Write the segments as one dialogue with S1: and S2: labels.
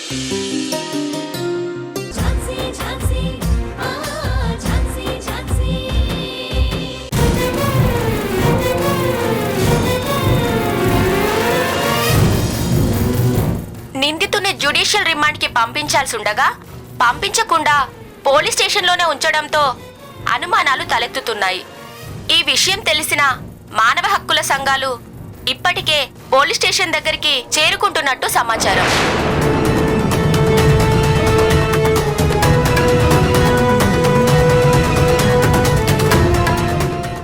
S1: నిందితుని judicial remand కి పంపించాల్సి ఉండగా పంపించకుండా police స్టేషన్లోనే ఉంచడంతో అనుమానాలు తలెత్తుతున్నాయి. ఈ విషయం తెలిసిన మానవ హక్కుల సంఘాలు ఇప్పటికే పోలీస్ స్టేషన్ దగ్గరికి చేరుకుంటున్నట్టు సమాచారం.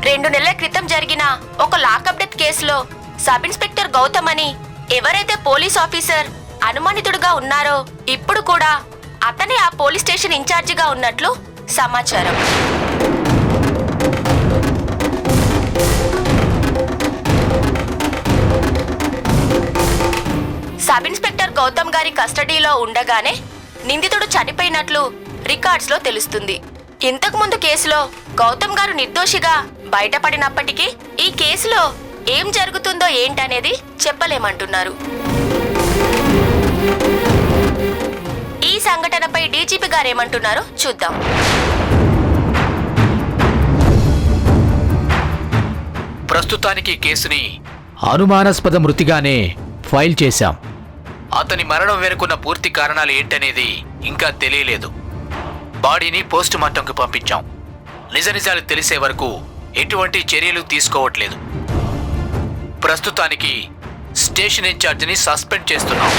S1: రెండు నెలల క్రితం జరిగిన ఒక లాకప్ డెత్ కేసులో సబ్ ఇన్స్పెక్టర్ గౌతమ్ అని ఎవరైతే పోలీస్ ఆఫీసర్ అనుమానితుడుగా ఉన్నారో ఇప్పుడు కూడా అతనే ఆ పోలీస్ స్టేషన్ ఇన్ఛార్జిగా ఉన్నట్లు సమాచారం. సబ్ ఇన్స్పెక్టర్ గౌతమ్ గారి కస్టడీలో ఉండగానే నిందితుడు చనిపోయినట్లు రికార్డ్స్ లో తెలుస్తుంది. ఇంతకుముందు కేసులో గౌతమ్ గారు నిర్దోషిగా బయటపడినప్పటికీ ఈ కేసులో ఏం జరుగుతుందో ఏంటనేది చెప్పలేమంటున్నారు. ఈ సంఘటనపై డీజీపీ గారేమంటున్నారో చూద్దాం.
S2: ప్రస్తుతానికి కేసుని
S3: అనుమానాస్పద మృతిగానే ఫైల్ చేశాం.
S2: అతని మరణం వెనుకున్న పూర్తి కారణాలు ఏంటనేది ఇంకా తెలియలేదు. బాడీని పోస్ట్ మార్టంకు పంపించాం. నిజాలు తెలిసే వరకు ఎటువంటి చర్యలు తీసుకోవట్లేదు. ప్రస్తుతానికి స్టేషన్ ఇన్ఛార్జిని సస్పెండ్ చేస్తున్నాం.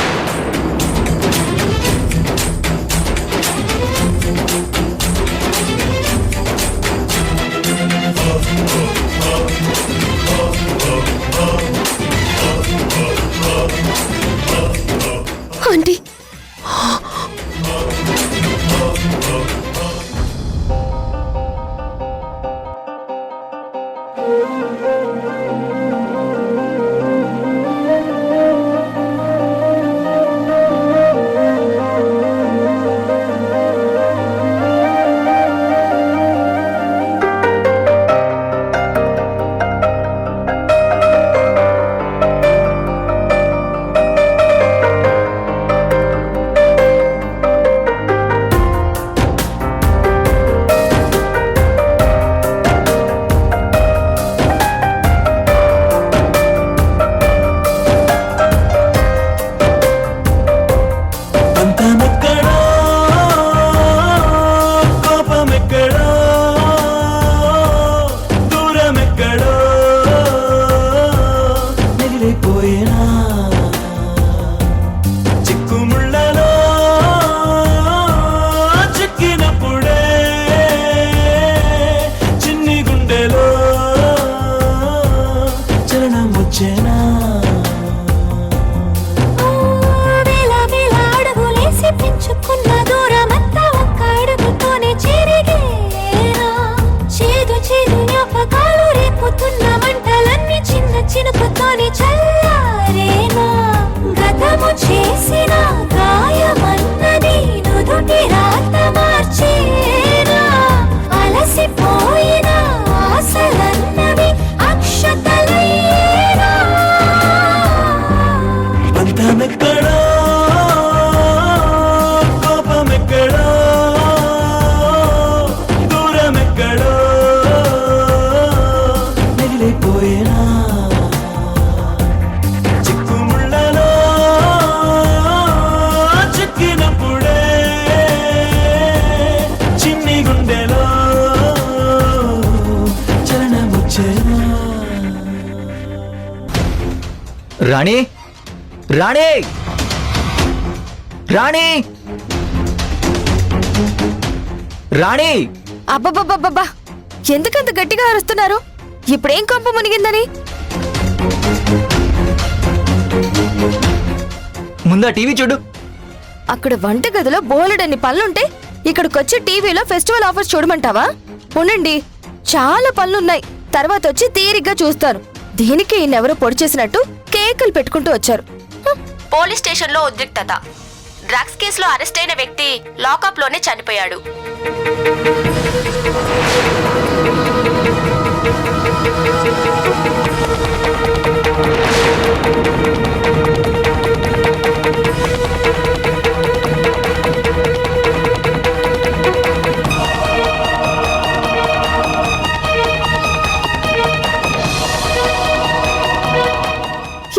S4: ఆంటీ,
S3: రాణి, రాణి, రాణి, రాణి!
S4: అబ్బబ్బబ్బబ్బా, ఎందుకంత గట్టిగా అరుస్తున్నారు? ఇప్పుడేం కొంప మునిగిందని?
S3: ముందా టీవీ చూడు.
S4: అక్కడ వంటగదిలో బోలెడన్ని పనులుంటే ఇక్కడికొచ్చి టీవీలో ఫెస్టివల్ ఆఫర్స్ చూడమంటావా? ఉండండి, చాలా పనులున్నాయి. తర్వాత వచ్చి తీరిగ్గా చూస్తాను. దీనికి ఈయనెవరో పొడి చేసినట్టు కేకలు పెట్టుకుంటూ వచ్చారు.
S1: పోలీస్ స్టేషన్ లో ఉద్రిక్తత. డ్రగ్స్ కేసులో అరెస్ట్ అయిన వ్యక్తి లాకప్ లోనే చనిపోయాడు.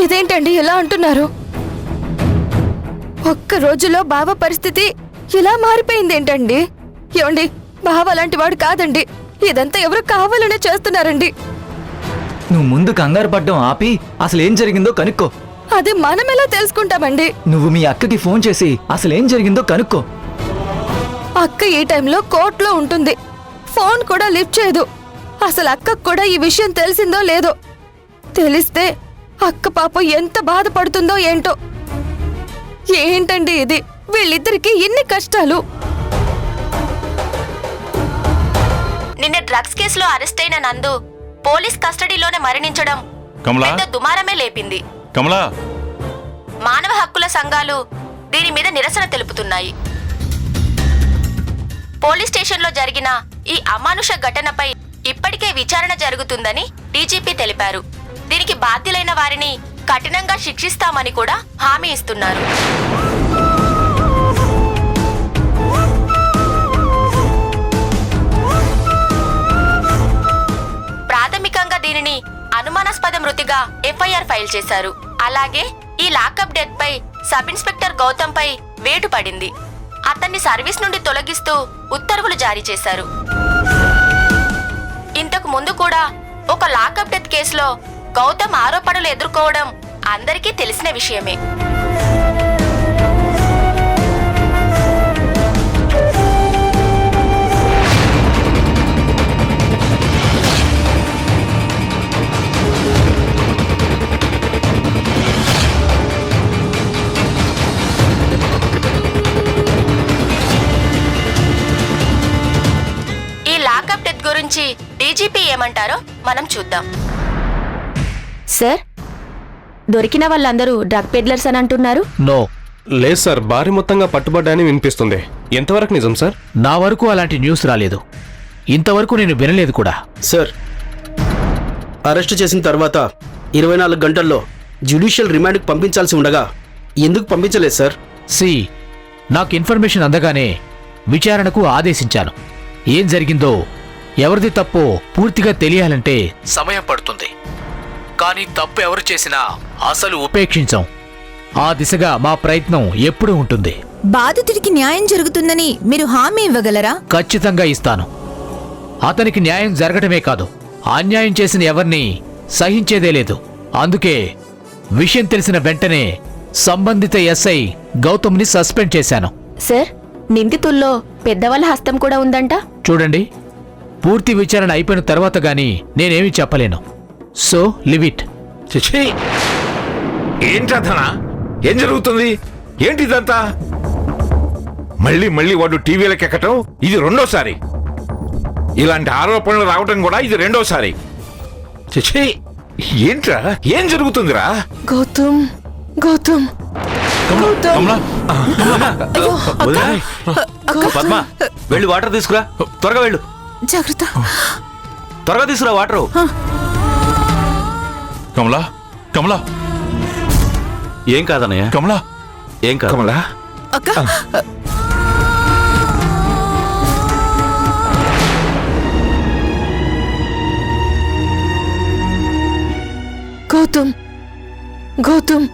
S4: ఇదేంటండి ఇలా అంటున్నారు? ఒక్క రోజులో బావ పరిస్థితి ఇలా మారిపోయింది ఏంటండి? ఏమండి, బావ అలాంటి వాడు కాదండి. ఇదంతా ఎవరు కావాలనే చేస్తున్నారండి.
S3: నువ్వు ముందు కంగారు పడ్డం ఆపి అసలు ఏం జరిగిందో కనుక్కో.
S4: అది మనం ఎలా తెలుసుకుంటామండి?
S3: నువ్వు మీ అక్కకి ఫోన్ చేసి అసలు ఏం జరిగిందో కనుక్కో.
S4: అక్క ఈ టైంలో కోర్టులో ఉంటుంది. ఫోన్ కూడా లిఫ్ట్ చేయదు. అసలు అక్కకు కూడా ఈ విషయం తెలిసిందో లేదో. తెలిస్తే అక్క పాప ఎంత బాధపడుతుందో ఏంటో. ఏంటండి ఇది? వీళ్ళిద్దరికి ఎన్ని కష్టాలు.
S1: నిన్న డ్రగ్స్ కేసులో అరెస్ట్ అయిన నందు పోలీస్ కస్టడీలోనే మరణించడం
S5: కమలా
S1: పెద్ద దుమారమే లేపింది.
S5: కమలా
S1: మానవ హక్కుల సంఘాలు దీని మీద నిరసన తెలుపుతున్నాయి. పోలీస్ స్టేషన్లో జరిగిన ఈ అమానుష ఘటనపై ఇప్పటికే విచారణ జరుగుతుందని డీజీపీ తెలిపారు. దీనికి బాధ్యులైన వారిని కఠినంగా శిక్షిస్తామని కూడా హామీ ఇస్తున్నారు. ప్రాథమికంగా దీనిని అనుమానాస్పద మృతిగా ఎఫ్ఐఆర్ ఫైల్ చేశారు. అలాగే ఈ లాకప్ డెత్ పై సబ్ ఇన్స్పెక్టర్ గౌతమ్ పై వేటు పడింది. అతన్ని సర్వీస్ నుండి తొలగిస్తూ ఉత్తర్వులు జారీ చేశారు. ఇంతకు ముందు కూడా ఒక లాకప్ డెత్ కేసులో గౌతమ్ ఆరోపణలు ఎదుర్కోవడం అందరికీ తెలిసిన విషయమే. ఈ లాకప్ డెత్ గురించి డీజీపీ ఏమంటారో మనం చూద్దాం.
S6: సార్, దొరికిన వాళ్ళందరూ డ్రగ్ పెడ్లర్స్ అని అంటున్నారు.
S3: నో,
S7: లేదు సార్, భారీ మొత్తంగా పట్టుబడ్డాయని వినిపిస్తుంది. ఎంతవరకు నిజం సార్?
S3: నా వరకు అలాంటి న్యూస్ రాలేదు. ఇంతవరకు నేను వినలేదు కూడా.
S8: సార్, అరెస్టు చేసిన తర్వాత 24 గంటల్లో జ్యుడిషియల్ రిమాండ్కి పంపించాల్సి ఉండగా ఎందుకు పంపించలేదు సార్?
S3: నాకు ఇన్ఫర్మేషన్ అందగానే విచారణకు ఆదేశించాను. ఏం జరిగిందో, ఎవరిది తప్పో పూర్తిగా తెలియాలంటే
S2: సమయం పడుతుంది. కానీ తప్పు ఎవరు చేసినా అసలు
S3: ఉపేక్షించాం. ఆ దిశగా మా ప్రయత్నం ఎప్పుడూ ఉంటుంది.
S9: బాధితుడికి న్యాయం జరుగుతుందని మీరు హామీ ఇవ్వగలరా?
S3: ఖచ్చితంగా ఇస్తాను. అతనికి న్యాయం జరగటమే కాదు, అన్యాయం చేసిన ఎవరిని సహించేదే లేదు. అందుకే విషయం తెలిసిన వెంటనే సంబంధిత ఎస్ఐ గౌతమ్ని సస్పెండ్ చేశాను.
S6: సార్, నిందితుల్లో పెద్దవాళ్ళ హస్తం కూడా ఉందంట.
S3: చూడండి, పూర్తి విచారణ అయిపోయిన తర్వాత గానీ నేనేమీ చెప్పలేను. So live it.
S10: చిచి, ఏంటధనా? ఏం జరుగుతుంది? ఏంటి ఇదంతా? మళ్ళీ మళ్ళీ వాడు టీవీలకు ఎక్కటం ఇది రెండోసారి. ఇలాంటి ఆరోపణలు రావటం కూడా ఇది రెండోసారి. చిచి, ఏంట్రా? ఏం జరుగుతుందిరా?
S4: గౌతమ్, గౌతమ్,
S5: కమలా
S8: పద్మ, వెళ్ళి వాటర్ తీసుకురా. త్వరగా వెళ్ళు.
S9: జాగ్రత్త.
S8: త్వరగా తీసుకురా వాటరు.
S5: కమలా కమలా
S8: ఏం కాదన్నయ్య,
S5: కమలా
S8: ఏం కాదు.
S10: కమలా,
S9: అక్క,
S4: గౌతమ్, గౌతమ్,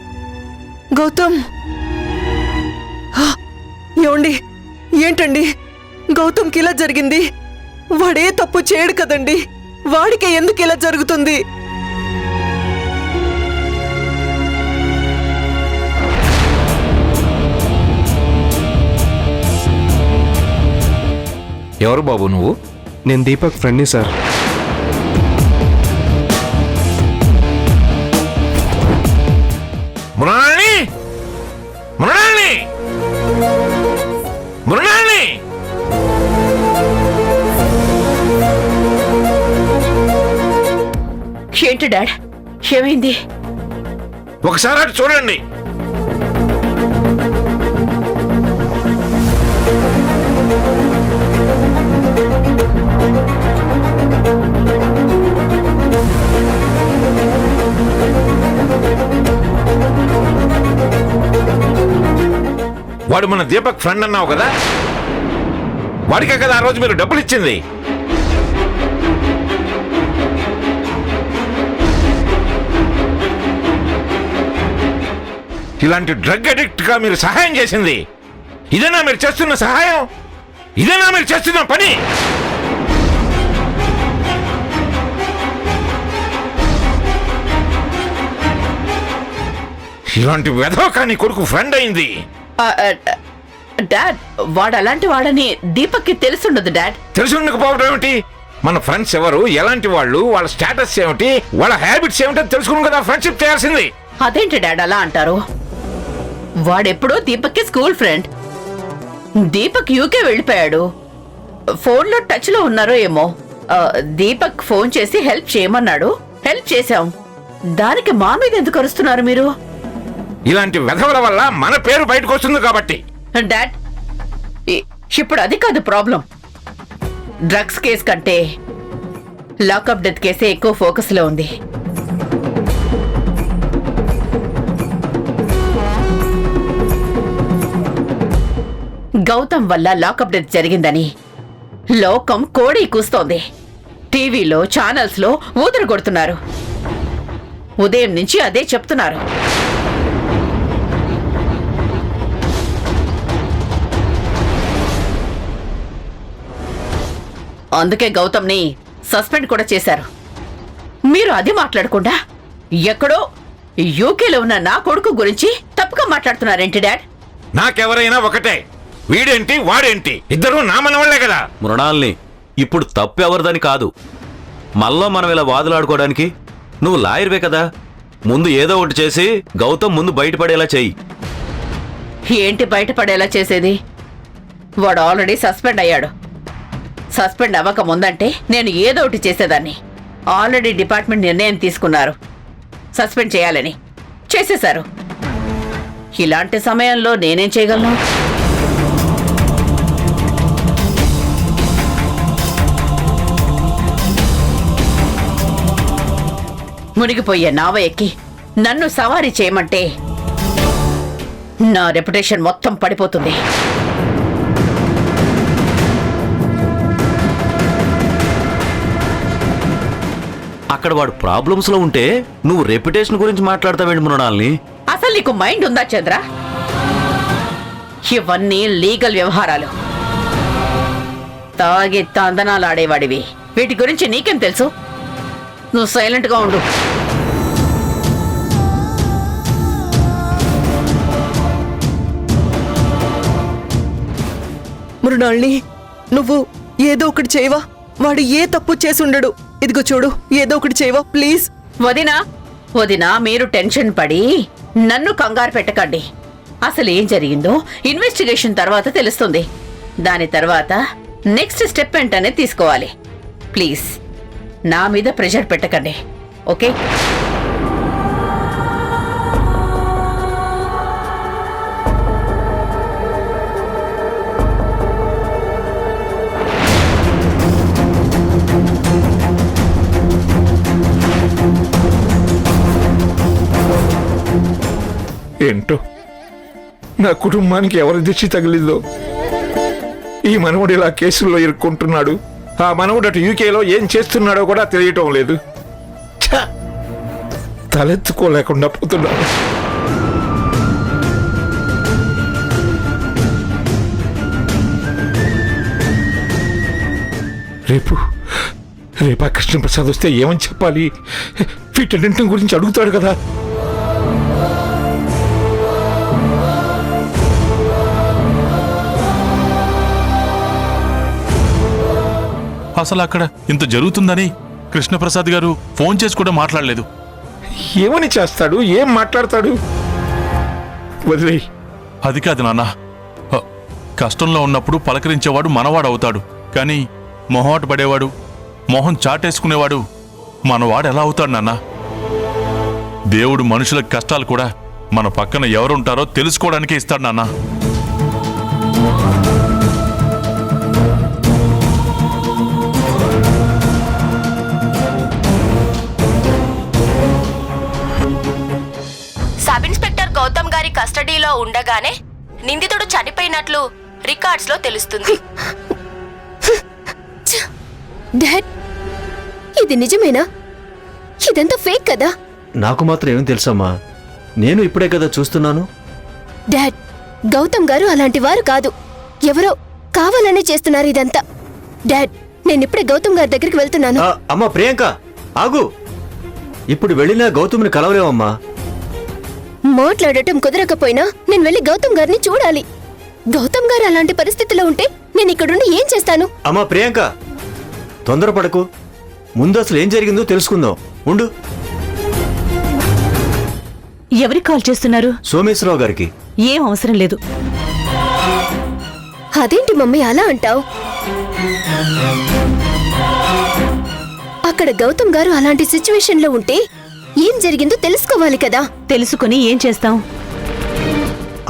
S4: గౌతమ్.
S11: ఏమండి, ఏంటండి గౌతమ్కి ఇలా జరిగింది? వాడే తప్పు చేయడు కదండి. వాడికే ఎందుకు ఇలా జరుగుతుంది?
S10: ఎవరు బాబు నువ్వు?
S7: నేను దీపక్ ఫ్రెండ్ని సార్.
S10: మృణాళిని, మృణాళిని, మృణాళిని!
S6: ఏంటి డాడ్, ఏమైంది?
S10: ఒకసారి అటు చూడండి. వాడు మన దీపక్ ఫ్రెండ్ అన్నావు కదా, వాడికే కదా ఆ రోజు మీరు డబ్బులు ఇచ్చింది. ఇలాంటి డ్రగ్ అడిక్ట్ గా మీరు సహాయం చేసింది? ఇదేనా మీరు చేస్తున్న సహాయం? ఇదేనా మీరు చేస్తున్న పని? ఇలాంటి వెధవకాని కొడుకు ఫ్రెండ్ అయింది.
S6: డాడ్, వాడు అలాంటి వాడని దీపక్కి తెలుసుండదు డాడ్.
S10: తెలిసి ఉండకపోవడం ఏమిటి? మన ఫ్రెండ్స్ ఎవరు, ఎలాంటి వాళ్ళు, వాళ్ళ స్టేటస్ ఏమిటి, వాళ్ళ హ్యాబిట్స్ ఏమిటో తెలుసుకుని కదా ఫ్రెండ్షిప్ చేయాల్సింది.
S6: అదేంటి డాడ్ అలా అంటారు? వాడెప్పుడో దీపక్కి స్కూల్ ఫ్రెండ్. దీపక్ యూకే వెళ్ళిపోయాడు. ఫోన్లో టచ్ లో ఉన్నారో ఏమో. దీపక్ ఫోన్ చేసి హెల్ప్ చేయమన్నాడు, హెల్ప్ చేశాం. దానికి మా మీద ఎందుకు అరుస్తున్నారు మీరు?
S10: ఇలాంటి వెధవల వల్ల మన పేరు బయటకు వస్తుంది కాబట్టి.
S6: డాడ్, ఇప్పుడు అది కాదు ప్రాబ్లం. డ్రగ్స్ కేసు కంటే లాకప్ డెత్ కేసే ఎక్కువ ఫోకస్ లో ఉంది. గౌతమ్ వల్ల లాకప్ డెత్ జరిగిందని లోకం కోడి కూస్తోంది. టీవీలో ఛానల్స్ లో ఊదరు కొడుతున్నారు. ఉదయం నుంచి అదే చెప్తున్నారు. అందుకే గౌతమ్ని సస్పెండ్ కూడా చేశారు. మీరు అది మాట్లాడకుండా ఎక్కడో యూకేలో ఉన్న నా కొడుకు గురించి తప్పుగా మాట్లాడుతున్నారేంటి డాడ్?
S10: నాకెవరైనా ఒకటే, వీడేంటి వాడేంటి, ఇద్దరు నా మనవాళ్లే కదా.
S12: మృణాల్ని ఇప్పుడు తప్పు ఎవరిదని కాదు. మళ్ళా మనం ఇలా వాదులాడుకోవడానికి నువ్వు లాయర్వే కదా. ముందు ఏదో ఒకటి చేసి గౌతమ్ ముందు బయటపడేలా చెయ్యి.
S6: ఏంటి బయటపడేలా చేసేది? వాడు ఆల్రెడీ సస్పెండ్ అయ్యాడు. సస్పెండ్ అవ్వక ముందంటే నేను ఏదో ఒకటి చేసేదాన్ని. ఆల్రెడీ డిపార్ట్మెంట్ నిర్ణయం తీసుకున్నారు సస్పెండ్ చేయాలని. చేసేశారు. ఇలాంటి సమయంలో నేనేం చేయగలను? మునిగిపోయే నావ ఎక్కి నన్ను సవారీ చేయమంటే నా రెప్యుటేషన్ మొత్తం పడిపోతుంది.
S12: అక్కడ వాడు ప్రాబ్లమ్స్ లో ఉంటే నువ్వు రెప్యుటేషన్ గురించి మాట్లాడతావేంటి మృణాల్ని?
S6: అసలు నీకు మైండ్ ఉందా చంద్ర? ఇవన్నీ లీగల్ వ్యవహారాలు. తాగి తందనాలాడేవాడివి. వీటి గురించి నీకేం తెలుసు? నువ్వు సైలెంట్ గా ఉండు.
S11: మృణాల్ని, నువ్వు ఏదో ఒకటి చేయవా? వాడు ఏ తప్పు చేసుండడు. ఇదిగో చూడు, ఏదో ఒకటి చేయవా ప్లీజ్.
S6: వదినా, వదినా, మీరు టెన్షన్ పడి నన్ను కంగారు పెట్టకండి. అసలు ఏం జరిగిందో ఇన్వెస్టిగేషన్ తర్వాత తెలుస్తుంది. దాని తర్వాత నెక్స్ట్ స్టెప్ ఏంటనే తీసుకోవాలి. ప్లీజ్ నా మీద ప్రెషర్ పెట్టకండి, ఓకే?
S10: ఏంటో నా కుటుంబానికి ఎవరి దిష్టి తగిలిందో ఈ మనవుడు ఇలా కేసుల్లో ఇరుక్కుంటున్నాడు. ఆ మనవుడు అటు యూకేలో ఏం చేస్తున్నాడో కూడా తెలియటం లేదు. తలెత్తుకోలేకుండా పోతున్నాడు. రేపు ఆ కృష్ణప్రసాద్ వస్తే ఏమని చెప్పాలి? వీటన్నింటి గురించి అడుగుతాడు కదా.
S5: అసలు అక్కడ ఇంత జరుగుతుందని కృష్ణప్రసాద్ గారు ఫోన్ చేసి కూడా మాట్లాడలేదు.
S10: ఏమని చేస్తాడు? ఏం మాట్లాడతాడు? వదిలేయ్.
S5: అది కాదు నాన్న, కష్టంలో ఉన్నప్పుడు పలకరించేవాడు మనవాడు అవుతాడు. కానీ మొహమాట పడేవాడు, మొహం చాటేసుకునేవాడు మనవాడు ఎలా అవుతాడు నాన్న? దేవుడు మనుషుల కష్టాలు కూడా మన పక్కన ఎవరుంటారో తెలుసుకోవడానికే ఇస్తాడు నాన్న.
S1: సబ్ ఇన్స్పెక్టర్ గౌతమ్ గారి కస్టడీలో ఉండగానే నిందితుడు చనిపోయినట్లు రికార్డ్స్ లో తెలుస్తుంది.
S4: డాడ్, ఇది నిజమేనా? ఇదంతా ఫేక్ కదా?
S8: నాకు మాత్రం ఏం తెలుసమ్మా.
S12: నేను ఇప్పుడే కదా చూస్తున్నాను.
S4: డాడ్, గౌతమ్ గారు అలాంటి వారు కాదు. ఎవరో కావాలనే చేస్తున్నారు ఇదంతా. డాడ్, నేనిప్పుడే గౌతమ్ గారి దగ్గరికి వెళ్తున్నాను.
S12: అమ్మా ప్రియాంక, ఆగు. ఇప్పుడు వెళ్ళినా గౌతమ్ని కలవలేవమ్మా.
S4: మాట్లాడటం కుదరకపోయినా నేను వెళ్ళి గౌతమ్ గారిని చూడాలి. గౌతమ్ గారు అలాంటి పరిస్థితిలో ఉంటే నేను ఇక్కడుండి ఏం చేస్తాను?
S12: అమ్మా ప్రియాంక, తొందరపడకు. ముందు అసలు ఏం జరిగిందో తెలుసుకుందాం. ఉండు.
S6: ఎవరికి కాల్ చేస్తున్నారు?
S12: సోమేశ్వరరావు గారికి.
S6: ఏం అవసరం లేదు.
S4: అదేంటి మమ్మీ అలా అంటావు? అక్కడ గౌతమ్ గారు అలాంటి సిచ్యువేషన్ లో ఉంటే ఏం జరిగిందో తెలుసుకోవాలి కదా.
S6: తెలుసుకుని ఏం చేస్తాం?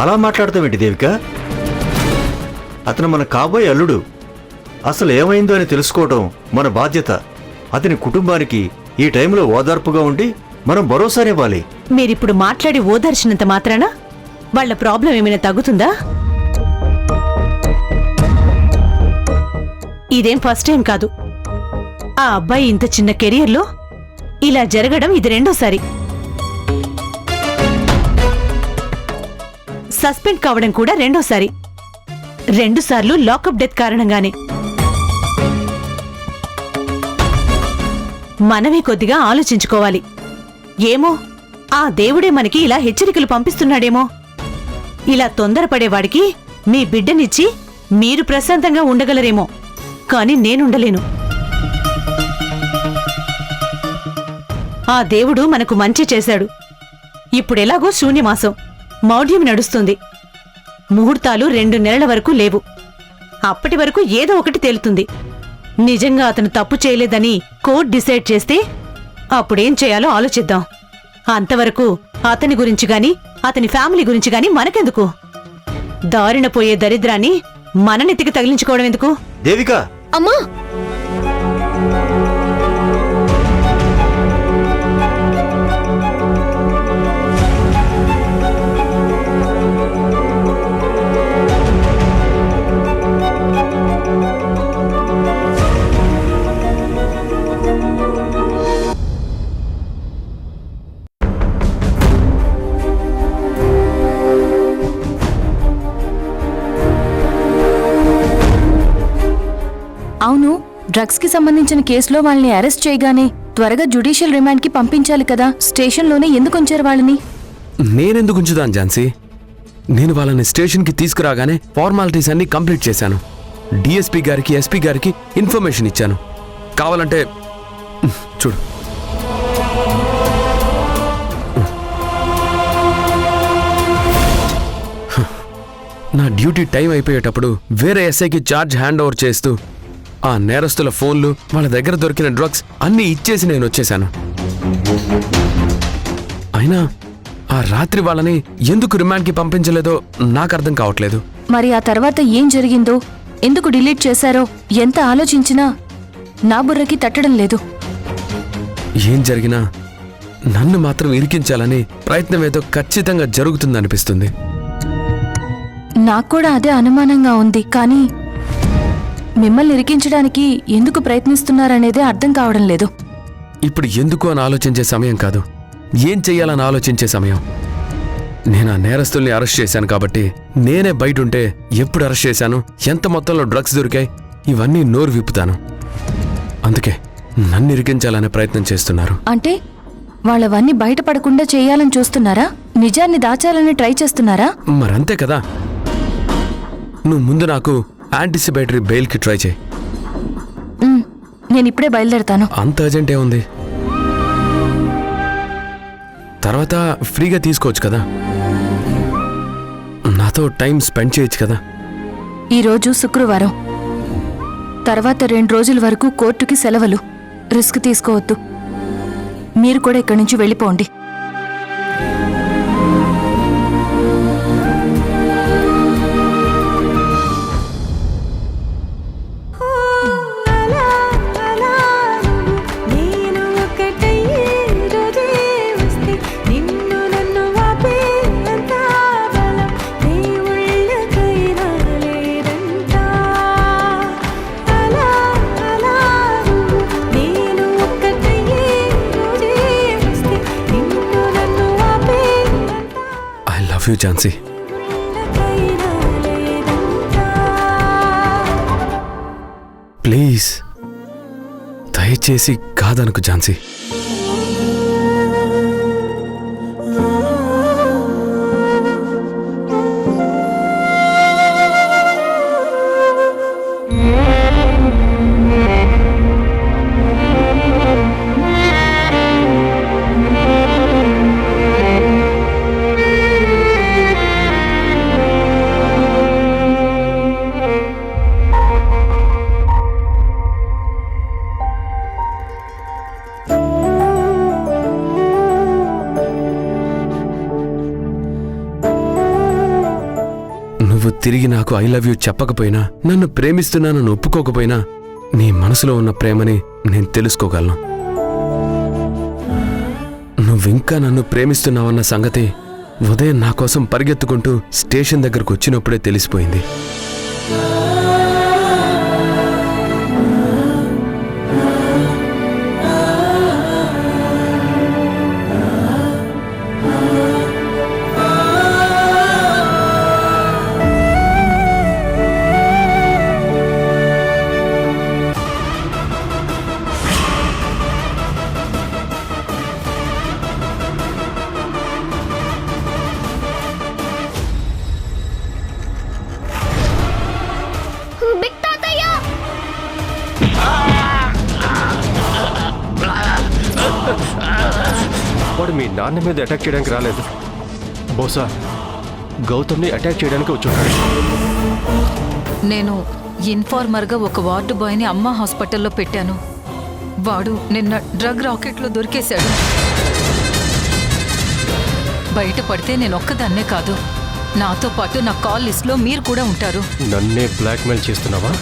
S12: అలా మాట్లాడతావేంటి దేవిక? అతను మన కాబోయే అల్లుడు. అసలు ఏమైందో అని తెలుసుకోవడం మన బాధ్యత. అతని కుటుంబానికి ఈ టైంలో ఓదార్పుగా ఉండి మనం భరోసానివ్వాలి.
S6: మీరిప్పుడు మాట్లాడి ఓదార్చినంత మాత్రాన వాళ్ళ ప్రాబ్లం ఏమైనా తగ్గుతుందా? ఇదేం ఫస్ట్ టైం కాదు. ఆ అబ్బాయి ఇంత చిన్న కెరియర్లో ఇలా జరగడం ఇది రెండోసారి. సస్పెండ్ కావడం కూడా రెండోసారి. 2 సార్లు లాకప్ డెత్ కారణంగానే. మనమే కొద్దిగా ఆలోచించుకోవాలి. ఏమో, ఆ దేవుడే మనకి ఇలా హెచ్చరికలు పంపిస్తున్నాడేమో. ఇలా తొందరపడేవాడికి మీ బిడ్డనిచ్చి మీరు ప్రశాంతంగా ఉండగలరేమో, కాని నేనుండలేను. ఆ దేవుడు మనకు మంచి చేశాడు. ఇప్పుడెలాగో శూన్యమాసం, మౌఢ్యం నడుస్తుంది. ముహూర్తాలు 2 నెలల వరకు లేవు. అప్పటి వరకు ఏదో ఒకటి తేలుతుంది. నిజంగా అతను తప్పు చేయలేదని కోర్టు డిసైడ్ చేస్తే అప్పుడేం చేయాలో ఆలోచిద్దాం. అంతవరకు అతని గురించి గాని అతని ఫ్యామిలీ గురించి గాని మనకెందుకు? దారిన పోయే దరిద్రాన్ని మన నెత్తికి తగిలించుకోవడం ఎందుకు?
S12: దేవిక,
S4: అమ్మా,
S13: అవును, డ్రగ్స్ కి సంబంధించిన కేసులో వాళ్ళని అరెస్ట్ చేయగానే త్వరగా జ్యుడిషియల్ రిమాండ్ కి పంపించాలి కదా. స్టేషన్లోనే ఎందుకు ఉంచారు వాళ్ళని?
S7: నేనెందుకు ఉంచుదాను ఝాన్సీ? నేను వాళ్ళని స్టేషన్కి తీసుకురాగానే ఫార్మాలిటీస్ అన్ని కంప్లీట్ చేశాను. డిఎస్పీ గారికి, ఎస్పీ గారికి ఇన్ఫర్మేషన్ ఇచ్చాను. కావాలంటే చూడు. నా డ్యూటీ టైం అయిపోయేటప్పుడు వేరే ఎస్ఐకి ఛార్జ్ హ్యాండ్ ఓవర్ చేస్తూ ఆ నేరస్తుల ఫోన్లు, వాళ్ళ దగ్గర దొరికిన డ్రగ్స్ అన్నీ ఇచ్చేసి నేను వచ్చేశాను. అయినా ఆ రాత్రి వాళ్ళని ఎందుకు రిమాండ్కి పంపించలేదో నాకు అర్థం కావట్లేదు.
S13: మరి ఆ తర్వాత ఏం జరిగిందో, ఎందుకు డిలీట్ చేశారో ఎంత ఆలోచించినా నా బుర్రకి తట్టడం లేదు.
S7: ఏం జరిగినా నన్ను మాత్రం ఇరికించాలని ప్రయత్నం ఏదో ఖచ్చితంగా జరుగుతుందనిపిస్తుంది.
S13: నాకు కూడా అదే అనుమానంగా ఉంది. కానీ మిమ్మల్ని ఇరికించడానికి ఎందుకు ప్రయత్నిస్తున్నారనేదే అర్థం కావడం లేదు.
S7: ఇప్పుడు ఎందుకు అని ఆలోచించే సమయం కాదు, ఏం చెయ్యాలని ఆలోచించే సమయం. నేను ఆ నేరస్తుల్ని అరెస్ట్ చేశాను కాబట్టి నేనే బయటుంటే ఎప్పుడు అరెస్ట్ చేశాను, ఎంత మొత్తంలో డ్రగ్స్ దొరికాయి, ఇవన్నీ నోరు విప్పుతాను. అందుకే నన్ను ఇరికించాలనే ప్రయత్నం చేస్తున్నారు.
S13: అంటే వాళ్ళవన్నీ బయటపడకుండా చేయాలని చూస్తున్నారా? నిజాన్ని దాచాలని ట్రై చేస్తున్నారా?
S7: మరంతే కదా. నువ్వు ముందు నాకు యాంటిసిపేటరీ బెయిల్కి ట్రై చేయి.
S13: నేను ఇప్పుడే బయలుదేరతాను.
S7: అంత అర్జెంట్ ఏముంది? తర్వాత ఫ్రీగా తీసుకోవచ్చు కదా, నాతో టైం స్పెండ్ చేయొచ్చు కదా.
S13: ఈరోజు శుక్రవారం, తర్వాత 2 రోజుల వరకు కోర్టుకి సెలవులు. రిస్క్ తీసుకోవద్దు. మీరు కూడా ఇక్కడి నుంచి వెళ్ళిపోండి.
S14: నిన్ను నన్ను ఆపే
S7: యూ ఝాన్సీ. ప్లీజ్ దయచేసి కాదనుకు ఝాన్సీ. నువ్వు తిరిగి నాకు ఐ లవ్ యూ చెప్పకపోయినా, నన్ను ప్రేమిస్తున్నానని ఒప్పుకోకపోయినా, నీ మనసులో ఉన్న ప్రేమని నేను తెలుసుకోగలను. నువ్వింకా నన్ను ప్రేమిస్తున్నావన్న సంగతి ఉదయం నా కోసం పరిగెత్తుకుంటూ స్టేషన్ దగ్గరకు వచ్చినప్పుడే తెలిసిపోయింది.
S14: వాడు మీ నాన్న మీద అటాక్ చేయడానికి రాలేదు. బహుశా గౌతమ్ని అటాక్ చేయడానికి వచ్చుంటాడు.
S13: నేను ఇన్ఫార్మర్గా ఒక వార్డు బాయ్ని అమ్మ హాస్పిటల్లో పెట్టాను. వాడు నిన్న డ్రగ్ రాకెట్లో దొరికేశాడు. బయటపడితే నేను ఒక్కదాన్నే కాదు, నాతో పాటు నా కాల్ లిస్ట్లో మీరు కూడా ఉంటారు.
S14: నన్నే బ్లాక్మెయిల్ చేస్తున్నావా?